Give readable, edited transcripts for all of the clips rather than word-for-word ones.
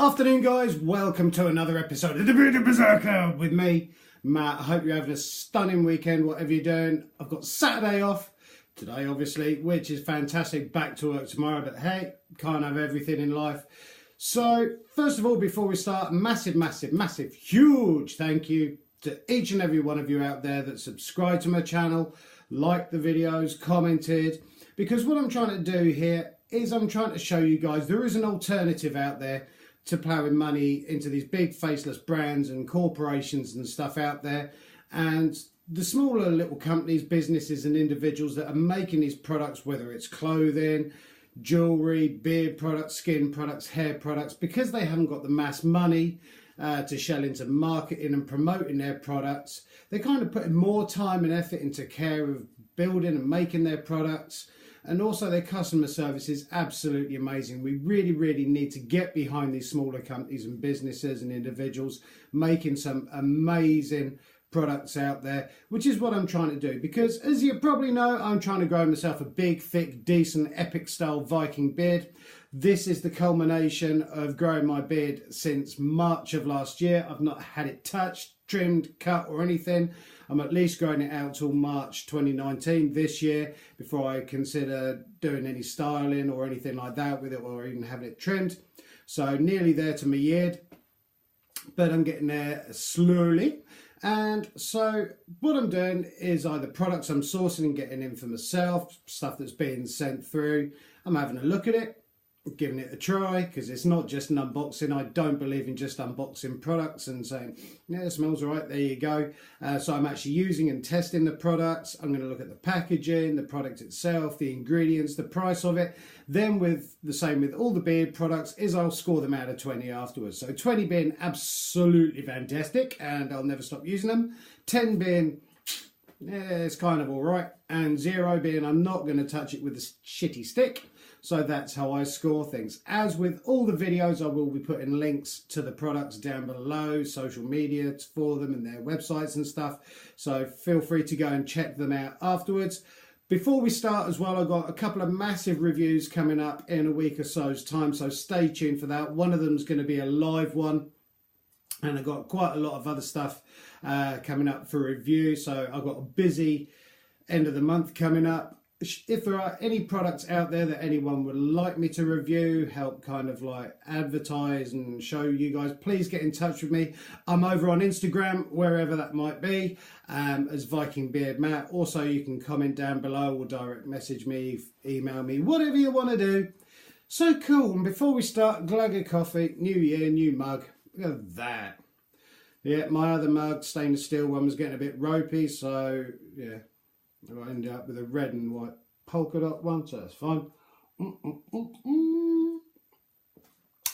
Afternoon guys, welcome to another episode of the Bearded Berserker with me, Matt. I hope you're having a stunning weekend, whatever you're doing. I've got Saturday off today, obviously, which is fantastic. Back to work tomorrow, but hey, can't have everything in life. So, first of all, before we start, massive, huge thank you to each and every one of you out there that subscribed to my channel, liked the videos, commented, because what I'm trying to do here is I'm trying to show you guys there is an alternative out there to ploughing money into these big faceless brands and corporations and stuff out there, and the smaller little companies, businesses and individuals that are making these products, whether it's clothing, jewelry, beard products, skin products, hair products, because they haven't got the mass money to shell into marketing and promoting their products. They're kind of putting more time and effort into care of building and making their products. And also their customer service is absolutely amazing. We really need to get behind these smaller companies and businesses and individuals making some amazing products out there, which is what I'm trying to do. Because as you probably know, I'm trying to grow myself a big, thick, decent, epic style Viking beard. This is the culmination of growing my beard since March of last year. I've not had it touched, trimmed, cut or anything. I'm at least growing it out till March 2019 this year before I consider doing any styling or anything like that with it, or even having it trimmed. So nearly there to my year, but I'm getting there slowly. And so what I'm doing is either products I'm sourcing and getting in for myself, stuff that's being sent through. I'm having a look at it, giving it a try, because it's not just an unboxing. I don't believe in just unboxing products and saying, yeah, it smells all right, there you go. So I'm actually using and testing the products. I'm going to look at the packaging, the product itself, the ingredients, the price of it. Then with the same with all the beard products is I'll score them out of 20 afterwards. So 20 being absolutely fantastic and I'll never stop using them. 10 being, yeah, it's kind of all right. And 0 being I'm not going to touch it with a shitty stick. So that's how I score things. As with all the videos, I will be putting links to the products down below, social media for them and their websites and stuff. So feel free to go and check them out afterwards. Before we start as well, I've got a couple of massive reviews coming up in a week or so's time. So stay tuned for that. One of them is going to be a live one. And I've got quite a lot of other stuff coming up for review. So I've got a busy end of the month coming up. If there are any products out there that anyone would like me to review, help kind of like advertise and show you guys, please get in touch with me. I'm over on Instagram, wherever that might be, as Viking Beard Matt. Also, you can comment down below or direct message me, email me, whatever you want to do. So cool. And before we start, glug of coffee, new year, new mug. Look at that. Yeah, my other mug, stainless steel one, was getting a bit ropey, so yeah. I ended up with a red and white polka dot one, so that's fine.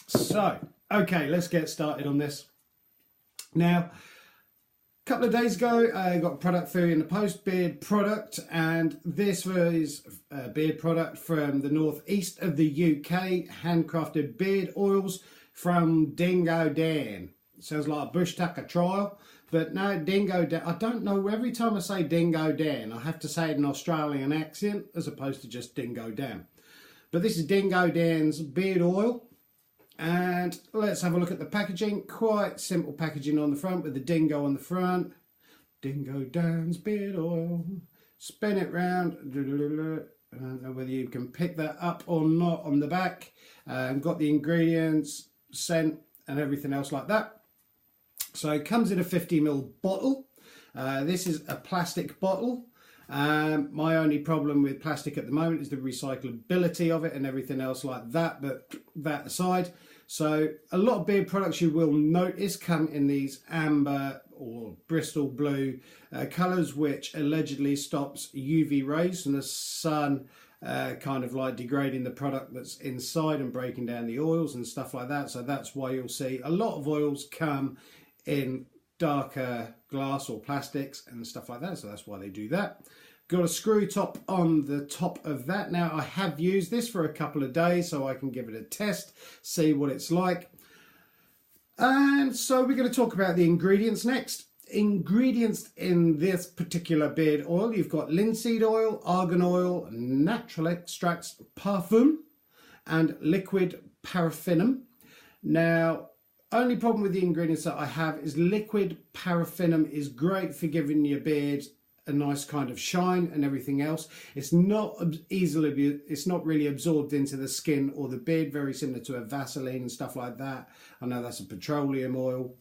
So, okay, let's get started on this. Now, a couple of days ago, I got a product through in the post, beard product, and this was a beard product from the northeast of the UK, handcrafted beard oils from Dingo Dans. Sounds like a bush tucker trial. But no, Dingo Dan, I don't know, every time I say Dingo Dan, I have to say it in an Australian accent as opposed to just Dingo Dan. But this is Dingo Dan's beard oil. And let's have a look at the packaging. Quite simple packaging on the front with the dingo on the front. Dingo Dan's beard oil. Spin it round. I don't know whether you can pick that up or not on the back. Got the ingredients, scent and everything else like that. So it comes in a 50ml bottle. This is a plastic bottle. My only problem with plastic at the moment is the recyclability of it and everything else like that, but that aside. So a lot of beard products you will notice come in these amber or Bristol blue colours, which allegedly stops UV rays from the sun kind of like degrading the product that's inside and breaking down the oils and stuff like that. So that's why you'll see a lot of oils come in darker glass or plastics and stuff like that, so that's why they do that. Got a screw top on the top of that. Now I have used this for a couple of days so I can give it a test, see what it's like. And so we're going to talk about the ingredients next. Ingredients in this particular beard oil, you've got linseed oil, argan oil, natural extracts, parfum and liquid paraffinum. Now, only problem with the ingredients that I have is liquid paraffinum is great for giving your beard a nice kind of shine and everything else. It's not really absorbed into the skin or the beard, very similar to a Vaseline and stuff like that. I know that's a petroleum oil,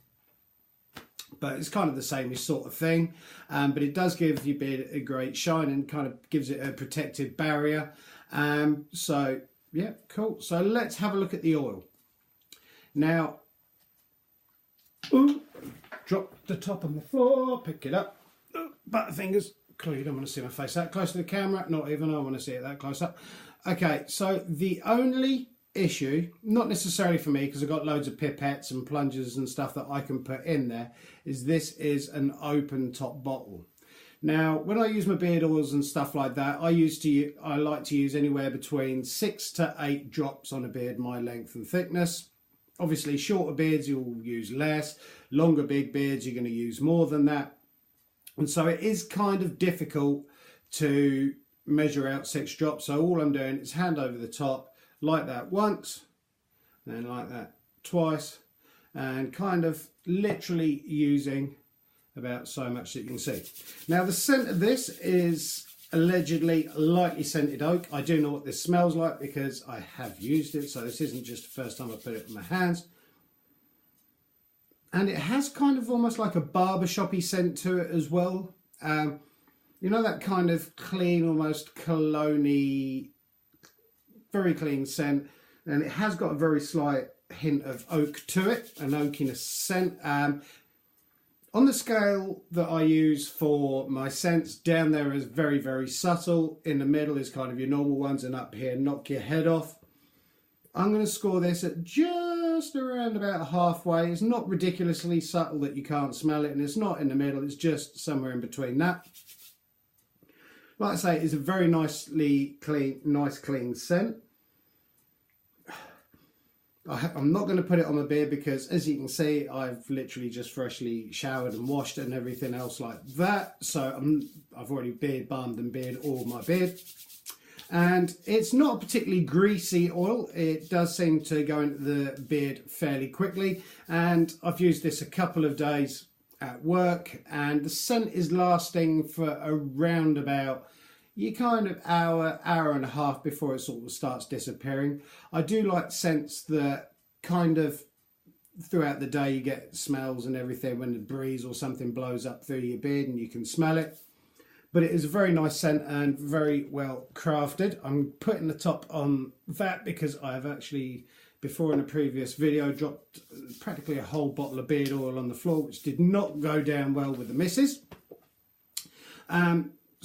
but it's kind of the same sort of thing. But it does give your beard a great shine and kind of gives it a protective barrier. So yeah, cool. So let's have a look at the oil. Now, drop the top on the floor, pick it up, butterfingers. Cool, you don't want to see my face that close to the camera, not even I want to see it that close up. Okay, so the only issue, not necessarily for me because I've got loads of pipettes and plungers and stuff that I can put in there, is this is an open top bottle. Now, when I use my beard oils and stuff like that, I like to use anywhere between 6 to 8 drops on a beard my length and thickness. Obviously, shorter beards you'll use less. Longer big beards you're going to use more than that. And so it is kind of difficult to measure out 6 drops. So all I'm doing is hand over the top, like that once, then like that twice, and kind of literally using about so much that you can see. Now the scent of this is allegedly lightly scented oak. I do know what this smells like because I have used it, so this isn't just the first time I put it in my hands. And it has kind of almost like a barbershoppy scent to it as well. You know, that kind of clean, almost cologne-y, very clean scent. And it has got a very slight hint of oak to it, an oakiness scent. On the scale that I use for my scents, down there is very, very subtle. In the middle is kind of your normal ones, and up here, knock your head off. I'm going to score this at just around about halfway. It's not ridiculously subtle that you can't smell it, and it's not in the middle. It's just somewhere in between that. Like I say, it's a very nice clean scent. I'm not going to put it on my beard because, as you can see, I've literally just freshly showered and washed and everything else like that. So I've already beard balmed and beard oiled my beard. And it's not a particularly greasy oil. It does seem to go into the beard fairly quickly. And I've used this a couple of days at work, and the scent is lasting for around about your kind of hour and a half before it sort of starts disappearing. I do like scents that kind of throughout the day you get smells and everything when the breeze or something blows up through your beard and you can smell it. But it is a very nice scent and very well crafted. I'm putting the top on that because I've actually, before in a previous video, dropped practically a whole bottle of beard oil on the floor, which did not go down well with the missus.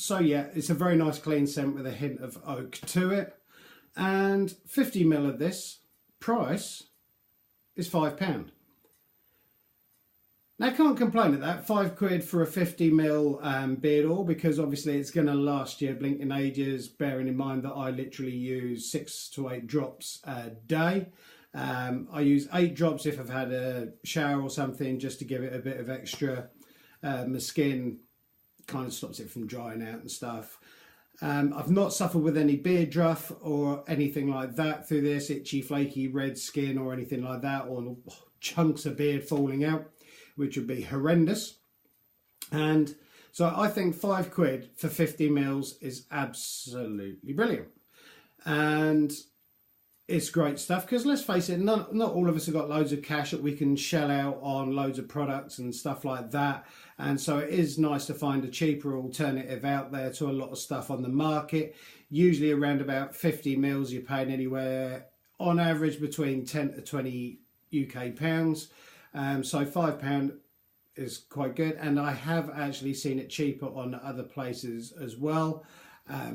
So yeah, it's a very nice clean scent with a hint of oak to it. And 50 ml of this, price is £5. Now I can't complain at that, £5 for a 50 ml beard oil, because obviously it's going to last you blinking ages, bearing in mind that I literally use 6 to 8 drops a day. I use 8 drops if I've had a shower or something, just to give it a bit of extra. My skin kind of stops it from drying out and stuff. I've not suffered with any beard druff or anything like that through this, itchy, flaky, red skin or anything like that, or chunks of beard falling out, which would be horrendous. And so I think £5 for 50 mils is absolutely brilliant. And it's great stuff, because let's face it, not all of us have got loads of cash that we can shell out on loads of products and stuff like that. And so it is nice to find a cheaper alternative out there to a lot of stuff on the market. Usually around about 50 mils, you're paying anywhere on average between 10 to 20 UK pounds. So £5 is quite good. And I have actually seen it cheaper on other places as well.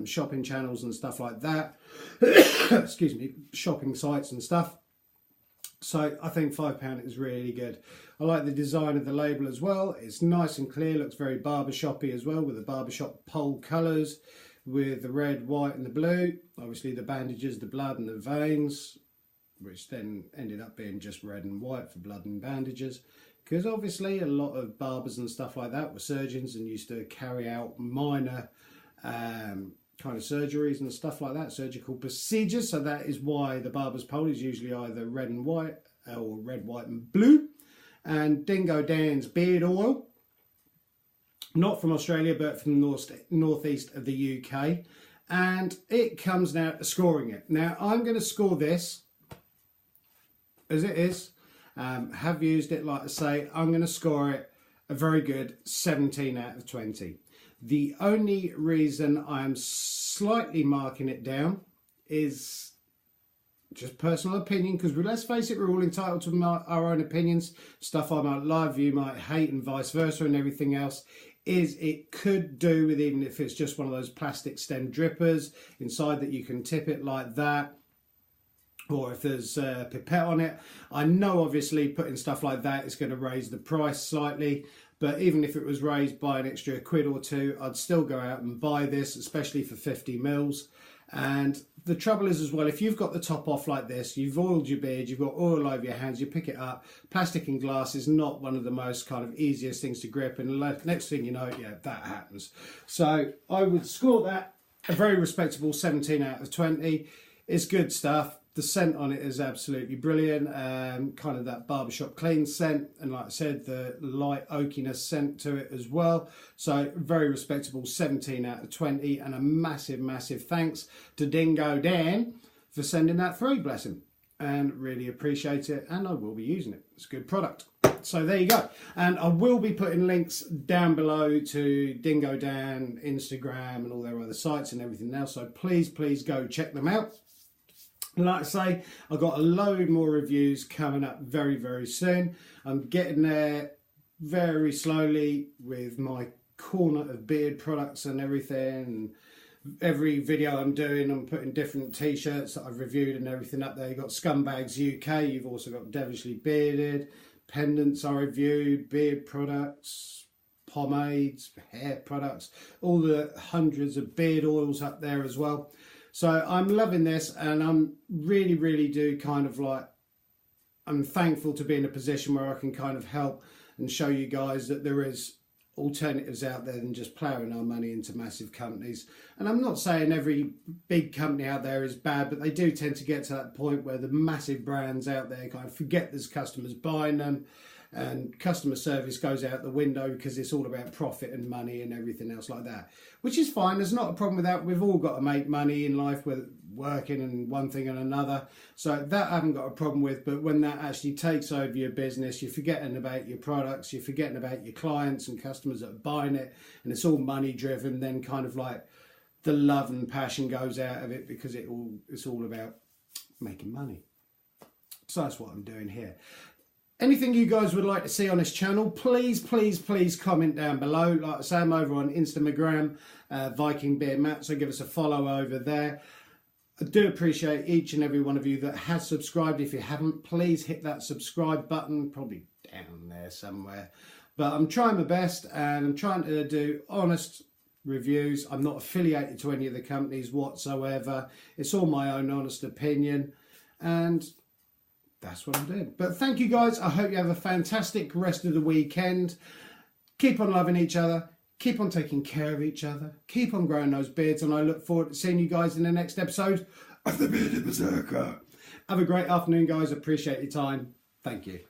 Shopping channels and stuff like that. Excuse me, shopping sites and stuff. So I think £5 is really good. I like the design of the label as well. It's nice and clear, looks very barbershoppy as well, with the barbershop pole colours, with the red, white and the blue. Obviously the bandages, the blood and the veins, which then ended up being just red and white for blood and bandages. Because obviously a lot of barbers and stuff like that were surgeons and used to carry out minor kind of surgeries and stuff like that, surgical procedures. So that is why the barber's pole is usually either red and white or red, white and blue. And Dingo Dans beard oil. Not from Australia, but from the northeast of the UK. And it comes now to scoring it. Now, I'm going to score this as it is. Have used it, like I say. I'm going to score it a very good 17 out of 20. The only reason I'm slightly marking it down is just personal opinion, because let's face it, we're all entitled to our own opinions. Stuff I might love, you might hate, and vice versa, and everything else. Is it could do with, even if it's just one of those plastic stem drippers inside that you can tip it like that, or if there's a pipette on it. I know obviously putting stuff like that is going to raise the price slightly, but even if it was raised by an extra £1 or £2, I'd still go out and buy this, especially for 50 mils. And the trouble is as well, if you've got the top off like this, you've oiled your beard, you've got oil over your hands, you pick it up. Plastic and glass is not one of the most kind of easiest things to grip, and the next thing you know, yeah, that happens. So I would score that a very respectable 17 out of 20. It's good stuff. The scent on it is absolutely brilliant, kind of that barbershop clean scent, and like I said, the light oakiness scent to it as well. So very respectable 17 out of 20, and a massive thanks to Dingo Dan for sending that through, bless him, and really appreciate it, and I will be using it. It's a good product. So there you go, and I will be putting links down below to Dingo Dan, Instagram, and all their other sites and everything else, so please go check them out. Like I say, I've got a load more reviews coming up very soon. I'm getting there very slowly with my corner of beard products and everything. And every video I'm doing, I'm putting different t-shirts that I've reviewed and everything up there. You've got Scumbags UK, you've also got Devilishly Bearded, pendants I reviewed, beard products, pomades, hair products, all the hundreds of beard oils up there as well. So I'm loving this, and I'm really do kind of like, I'm thankful to be in a position where I can kind of help and show you guys that there is alternatives out there than just ploughing our money into massive companies. And I'm not saying every big company out there is bad, but they do tend to get to that point where the massive brands out there kind of forget there's customers buying them, and customer service goes out the window because it's all about profit and money and everything else like that, which is fine. There's not a problem with that. We've all got to make money in life, with working and one thing and another, so that I haven't got a problem with. But when that actually takes over your business, you're forgetting about your products, you're forgetting about your clients and customers that are buying it, and it's all money driven, then kind of like the love and passion goes out of it, because it's all about making money. So that's what I'm doing here. Anything you guys would like to see on this channel, please comment down below. Like I say, I'm over on Instagram, Viking Beard Matt, so give us a follow over there. I do appreciate each and every one of you that has subscribed. If you haven't, please hit that subscribe button, probably down there somewhere. But I'm trying my best, and I'm trying to do honest reviews. I'm not affiliated to any of the companies whatsoever. It's all my own honest opinion, and that's what I'm doing. But thank you guys. I hope you have a fantastic rest of the weekend. Keep on loving each other. Keep on taking care of each other. Keep on growing those beards. And I look forward to seeing you guys in the next episode of The Bearded Berserker. Have a great afternoon, guys. Appreciate your time. Thank you.